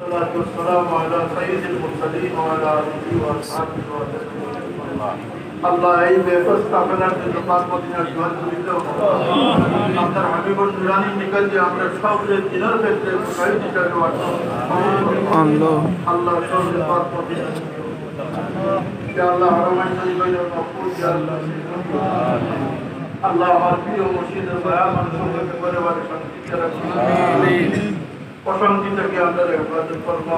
والصلاة والسلام على سيد المرسلين وعلى آله وأصحابه وسلم আল্লাহ এই ব্যবস্থা আপনার জন্য পাক মদিনার জোয়ার করিল আপনার হাবিবুর নুরানি নিকল যে আমরা সবরে দিনের ক্ষেত্রে শহীদ হিসাবে আল্লাহ আল্লাহ সবরে পাক মদিনা ইয়া আল্লাহ হারামাইন শরীফের মাহফুজ ইয়া আল্লাহ আল্লাহ আমার প্রিয় মুর্শিদের দয়া মানুষকে পরিবারে শান্তিতে রাখুন আমিন অশান্তি থেকে আমরা হেফাজত করবো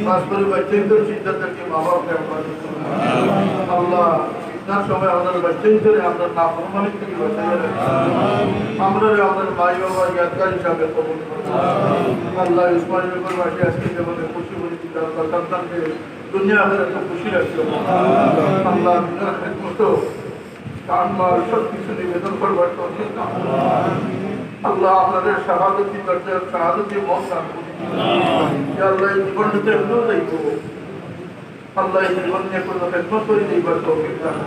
খাস করে বাচ্চাদের চিন্তা থেকে মা বাপকে হেফাজত করবো আল্লাহ ইতনার সময় আমাদের বাচ্চাদের আমরা নাফরমানি থেকে বাঁচিয়ে রাখবো আমরা আমাদের ভাই বাবা ইয়াদগার হিসাবে কবুল করবো আল্লাহ ইসমাইল উপর বাসী আজকে যেমন খুশি বলি তার সন্তানকে দুনিয়া আমাদের এত খুশি রাখছে আল্লাহ দুনিয়ার খেদমত কান মাল সব কিছু নিবেদন করবার তৌফিক দান আল্লাহ আপনাদের শাহাদতি করতে শাহাদতি মত দান করুন ইয়া আল্লাহ জীবনটাতে হলেও দেখব আল্লাহ জীবন নিয়ে কোনো খেদমত করে দিবার তৌফিক দান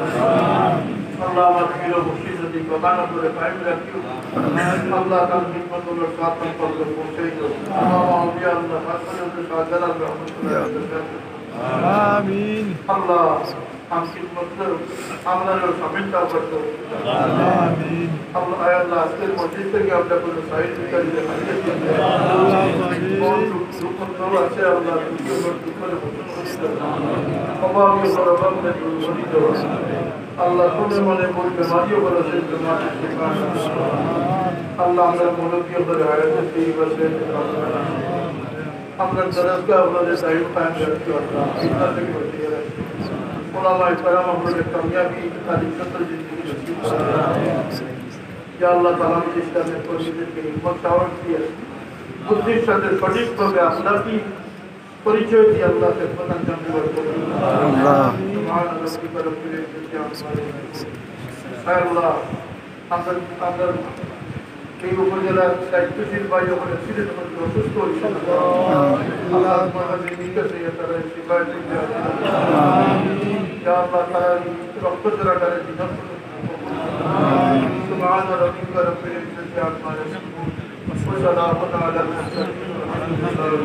আল্লাহ আমার প্রিয় মুর্শিদ যদি প্রদান করে কায়েম রাখিও আল্লাহ তার খিদমত ও সাথে পর্যন্ত পৌঁছে দিও আমিন আল্লাহ হাসনাত শাহজালাল রহমাতুল্লাহ আমিন আল্লাহ हम खिदमत আমরা সমিতা করতে আমিন আল্লাহ আল্লাহ আজকের মসজিদ থেকে আমরা কোনো সাইড বিকারি হাজির করতে আমিন কোন সুখ আছে আল্লাহ দুঃখ করে বসন করে অভাবী সরবতে বলি দাও আল্লাহ কোনে মনে কোন বিমারিও বলেছে বিমারি শিকার আল্লাহ আমরা মনোযোগ করে হায়াতে সেই বসে আমরা দরজা আপনাদের সাইড পায় করতে আল্লাহ ইন্না থেকে বসিয়ে রাখি ওলামায়ে কেরাম আমাদের কামিয়াবি তারিখ জিন্দেগি নসিব করে ইয়া আল্লাহ তাআলা ইসলামের পরিবেশকে হিম্মত সাহস দিয়ে বুদ্ধির সাথে সঠিকভাবে আখলাকি পরিচয় দিয়ে আল্লাহ খেদমত আঞ্জাম দেওয়ার তৌফিক আল্লাহ সুবহান রাব্বিকা রব্বিল ইজ্জাতি আম্মা ইয়াসিফুন আল্লাহ আমরা এই উপজেলার দায়িত্বশীল ভাই ওখানে ছিলেন অসুস্থ হয়েছিল আল্লাহ আমাদের নিকটে তারা শিফায়ে দিয়ে يا الله تعالى رب الجلال والإكرام سبحان ربك رب العزة عما يصفون وسلام على المرسلين